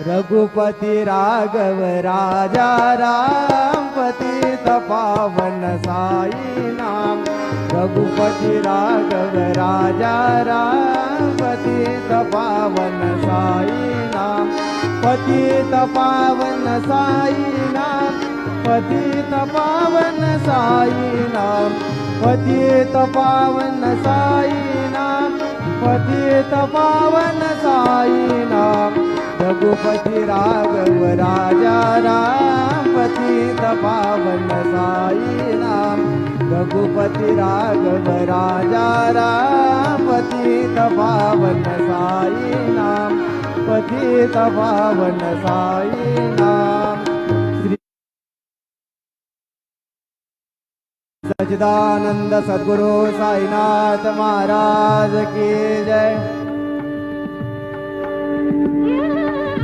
रघुपति राघव राजा राम पतित पावन साई नाम। रघुपति राघव राजा राम पतित पावन साई नाम। पतित पावन साई नाम। पतित पावन साई नाम। पतित पावन साई नाम। पतित पावन साई नाम। रघुपति राघव राजा राम पतित पावन साई नाम। रघुपति राघव राजा राम पतित पावन साई नाम। पतित पावन साई नाम। सच्चिदानंद सद्गुरु साईनाथ महाराज की जय।